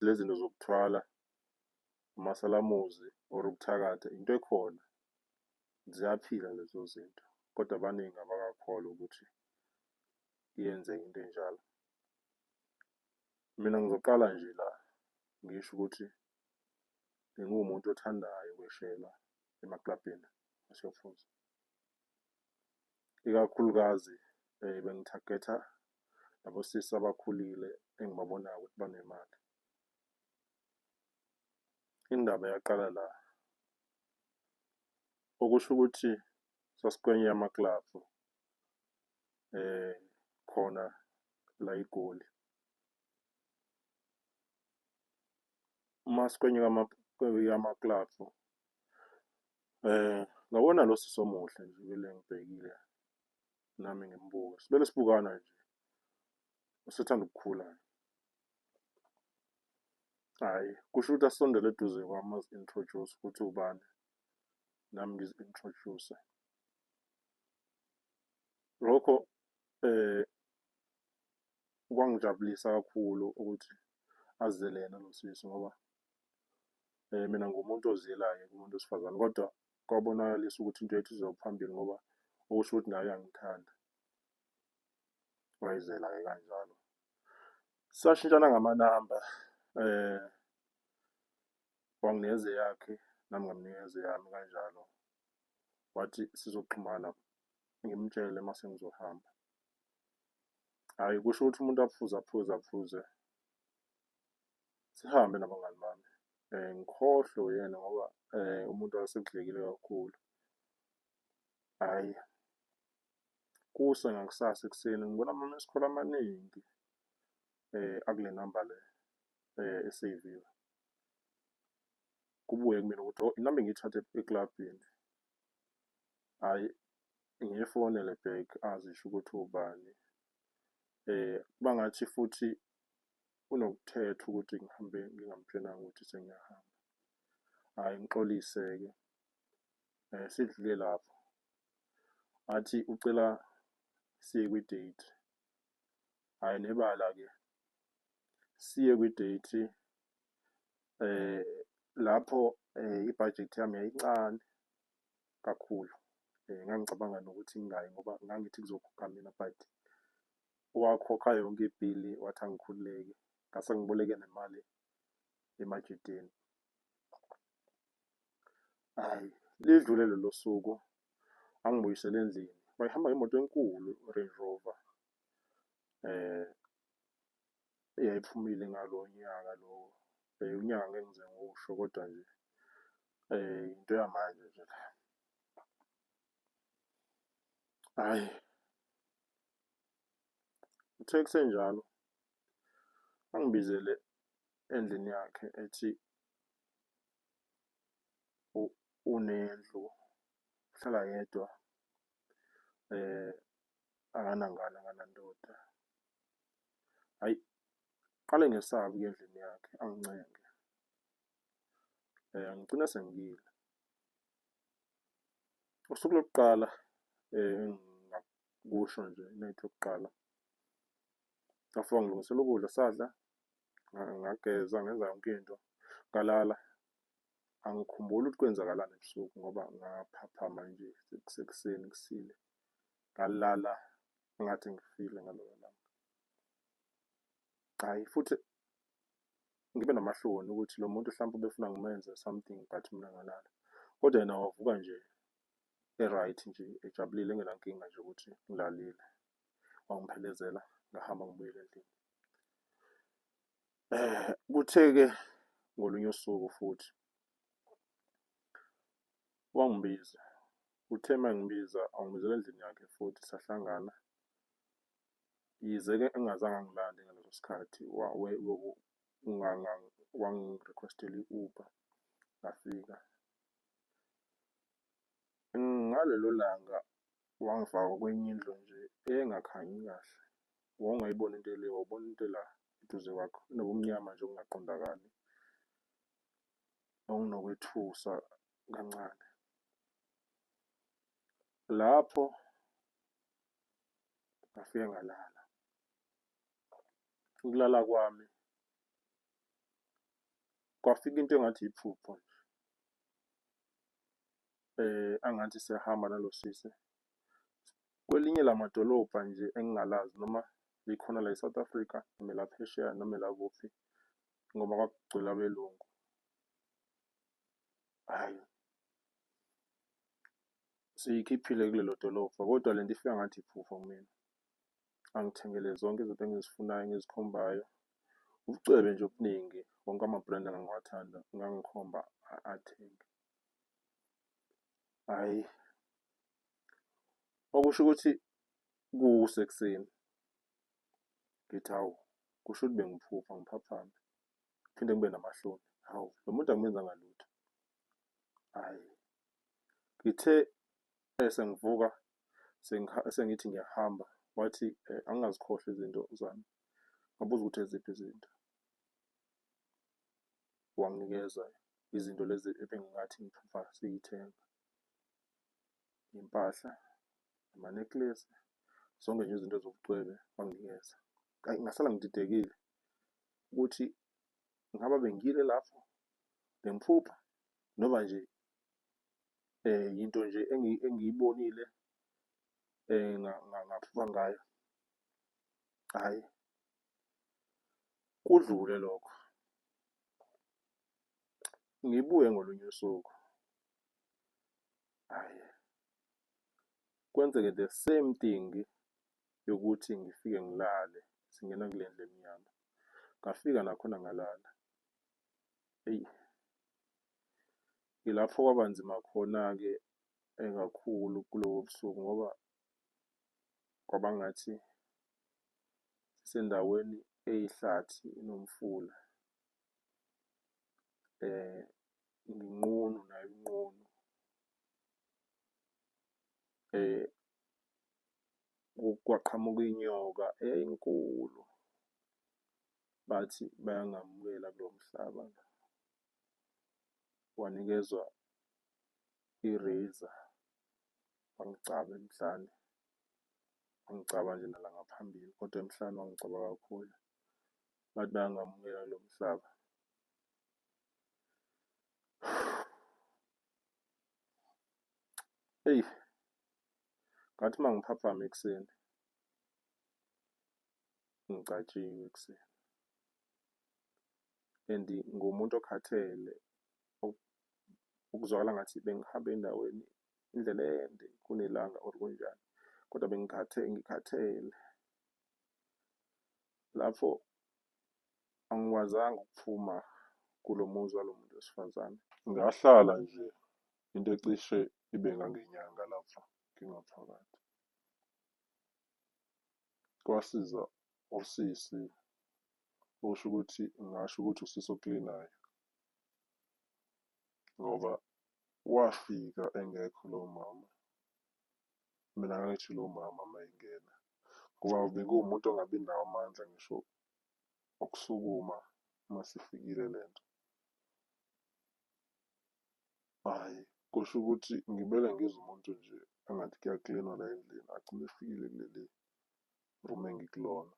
lezi zinto zokuthwala umasalamuzi or ukuthakatha into ekhona, ziyaphila lezo zinto, kodwa abaningi abakakholwa ukuthi iyenzeka into enjalo. Mina ngizoqala nje la ngisho ukuthi ngingumuntu othandayo ukweshela emaklabhini asefuza, ikakhulukazi bengithagetha nabosisi abakhulile engibabonayo ukuthi banemali. Indaba yaqala la, okusho ukuthi sasikwenye amaklabhu khona la eGoli. Uma sikwenye amaklabhu ngabona lo sisi omuhle nje vele ngibhekile nami ngimbuka, sibele sibukana nje, usethanda ukukhula. Hhayi, kusho ukuthi asondele eduze kwami azi-introduce ukuthi ubani, nami ngizi-introduce. Lokho kwangijabulisa kakhulu ukuthi azele yena lo sisi ngoba mina ngumuntu oziyelayo, ngumuntu wesifazane, kodwa kwabonakalisa ukuthi into yethu izoya phambili ngoba okusho ukuthi naye uyangithanda. Wayezela-ke kanjalo. Sashintshana ngamanamba, wanginikeza eyakhe, nami ngamnikeza eyami kanjalo. Wathi sizoxhumana ngimtshele mase ngizohamba. Hhayi, kusho ukuthi umuntu aphuze, sihambe nabangani bami. Ngikhohlwe yena ngoba umuntu wayesekudlekile kakhulu. Hhayi, kuse ngakusasa ekuseni ngibona ama-missed call amaningi akule namba le eseyiviwe. Kubuye kumina ukuthi inamba ngiyithathe eklabhini. Hhayi, ngiyifonele back azisho ukuthi ubani. Bangathi futhi unokuthetha ukuthi ngihambe ngingamtshelanga ukuthi sengiyahamba. Hhayi, ngixolise-ke, sidlule lapho. Athi ucela siye kwi-date. Hhayi, nebala-ke siye kwi-date lapho ibhajethi yami yayincane kakhulu. Ngangicabanga nokuthi ngingayi ngoba ngangithi kuzokhokha mina, but wakhokha yonke ibhili wathi angikhululeke. Ngase ngiboleke nemali emajeteni. Hhayi, lidlule lolo suku, angibuyisele endlini. Wayehamba ngemoto enkulu, Range Rover. Eyayiphumile ngalo nyaka lo, unyaka ngeke ngize ngiwusho kodwa nje into yamanje nje la. Hhayi, uthe kusenjalo angibizele endlini yakhe ethi unendlu, uhlala yedwa, akanangane, akanandoda. Hhayi, qale ngesaba ukuya endlini yakhe angincenge. Ngigcine sengiyile. Usuku lokuqala engingakusho nje i-night yokuqala, ngafika ngilungisela ukudla sadla, ngageza, ngenza yonke into, ngalala. Angikhumbuli ukuthi kwenzakalani ebusuku ngoba ngaphaphama nje kusekuseni kusile. Ngalala engathi ngifile ngalelo langa. Hhayi, futhi ngibe namahloni ukuthi lo muntu hlampe ubefuna ngimenze something but mina ngalala. Kodwa yena wavuka nje e-right nje, ejabulile, engenankinga nje ukuthi ngilalile. Wangiphelezela, ngahamba ngibuyela endlini. Kuthe-ke ngolunye usuku futhi wangibiza. Uthe uma ngibiza, angibizela endlini yakhe futhi sahlangana. Yize-ke engazange angilande ngaleso sikhathi, wangi-request-ela i-Uber, ngafika. Ngalelo langa wangifaka kwenye indlu nje engakhanyi kahle. Wawungayiboni into le, wawubona into la eduze kwakho, inobumnyama nje obungaqondakali, okunokwethusa kancane. Lapho ngafike ngalala. Ukulala kwami kwafika into engathi iphupho nje. Angathi siyahamba nalo sisi kwelinye lamadolobha nje engingalazi noma likhona la e-South Africa noma la phesheya noma la kuphi ngoba kwakugcwele abelungu. Hhayi, siyikhiphile kulelo dolobha kodwa lento ifika ngathi iphupho kumina. Angithengele zonke izinto engizifunayo engizikhombayo. Ubucwebe nje obuningi, wonke ama-brand engangiwathanda ngangikhomba athenge. Hhayi, okusho ukuthi kusekuseni ngithi hawu, kusho ukuthi bengiphupha ngiphaphame phinde ngibe namahloni. Hawu, lo muntu angimenzanga lutho. Hhayi, ngithe sengivuka sengithi ngiyahamba wathi angingazikhohlwa izinto zami. Ngabuza ukuthi eziphi izinto. Wanginikeza izinto lezi ebengingathi ngiphupha siyithenga. Iy'mpahla, ama-necklace, zonke nje izinto zobucwebe wanginikeza. Hhayi, ngasala ngididekile ukuthi ngabe bengiyile lapho bengiphupha noma nje yinto nje engiyibonile ngaphupha ngayo. Hhayi, kudlule lokho. Ngibuye ngolunye usuku. Hhayi, kwenzeke the same thing yokuthi ngifike ngilale singena kule ndlu emnyama. Ngafika nakhona ngalala. Eyi, ilapho kwaba nzima khona-ke kakhulu kulobo busuku ngoba kwaba ngathi sisendaweni eyihlathi inomfula. Nginqunu nayo inqunu. Kwaqhamuka inyoka enkulu. Bathi bayangamukela kulo mhlaba. Wanikezwa i-razor, wangicaba emhlane. Wangicaba nje nala ngaphambili kodwa emhlane wangicaba kakhulu. Bathi bayangamukela kulo mhlaba. Eyi, ngathi uma ngiphaphama ekuseni, ngicatshiwe ekuseni. And ngumuntu okhathele, ukuzwakala ngathi bengihambe endaweni indlela ende kunelanga or kunjani, kodwa ngikhathele. Lapho angikwazanga ukuphuma kulo muzi walo muntu wesifazane. Ngahlala nje into ecishe ibe ngangenyanga lapho ngingaphakathi. Kwasiza usisi, okusho ukuthi ngingasho ukuthi usisi oklinayo ngoba wafika engekho lowo mama. Mina ngangithi lowo mama uma engena ngoba bekuwumuntu ongabi nawo amandla ngisho okusukuma uma sifikile le nto. Hhayi, kusho ukuthi ngibele ngizwe umuntu nje engathi kuyaklinwa la endlini agcine efikile kuleli room engikulona.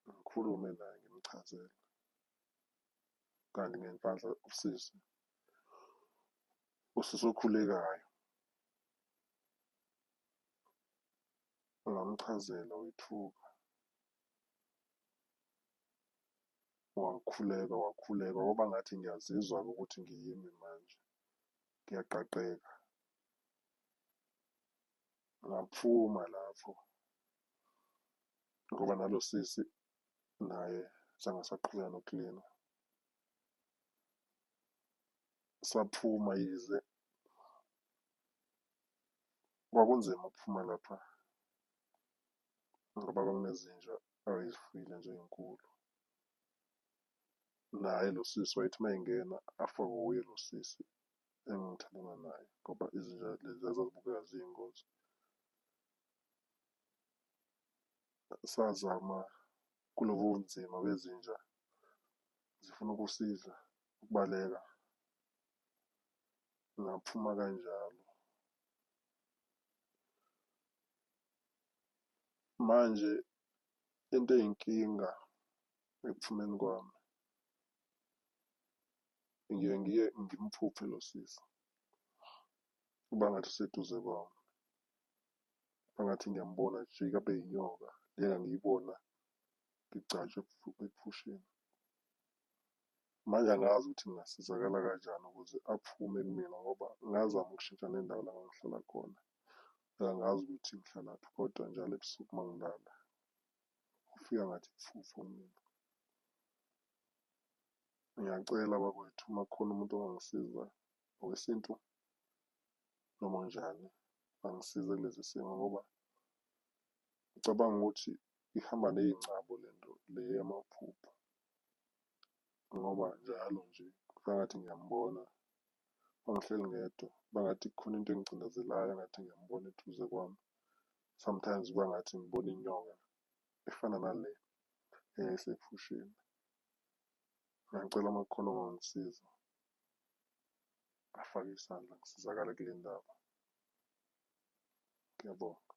Ngikhulume naye ngimchazele kanti ngempahla usisi okhulekayo. Ngamchazela wethuka. Wakhuleka ngoba ngathi ngiyazizwa-ke ukuthi ngiyimi manje. Ngiyaqaqeka. Ngaphuma lapho ngoba nalo sisi naye sangasaqhubeka nokulina. Saphuma yize kwakunzima ukuphuma lapha ngoba kwakunezinja ayezifuyile nje ey'nkulu. Naye lo sisi wayethi uma engena afakwe wuye lo sisi engithandana naye ngoba izinja lezi zazibukeka ziyingozi. Sazama kulobo bunzima bezinja zifuna ukusidla, ukubaleka. Ngaphuma kanjalo. Manje into eyinkinga ekuphumeni kwami ngiye ngimphuphe lo sisi, kuba ngathi useduze kwami, angathi ngiyambona jika abe yinyoka le engangiyibona ngigcatshwe ebuphusheni. Manje angazi ukuthi ngingasizakala kanjani ukuze aphume kumina ngoba ngazama ukushintsha nendawo la engihlala khona. Angazi ukuthi ngihlalaphi kodwa njalo ebusuku uma ngilala ufika ngathi iphupho kumina. Ngiyacela bakwethu uma kukhona umuntu ongangisiza owesintu noma njani angisize kulesi simo ngoba ngicabanga ukuthi ihamba ney'ngcabo lento le yamaphupho ngoba njalo nje kufangathi ngiyambona uma ngihleli ngedwa bangathi kukhona into engicindezelayo engathi ngiyambona eduze kwami. Sometimes kuba ngathi ngibona inyoka efana nale eyayisephusheni. Ngiyacela uma kukhona ongangisiza afake isandla ngisizakale kule ndaba. Ngiyabonga.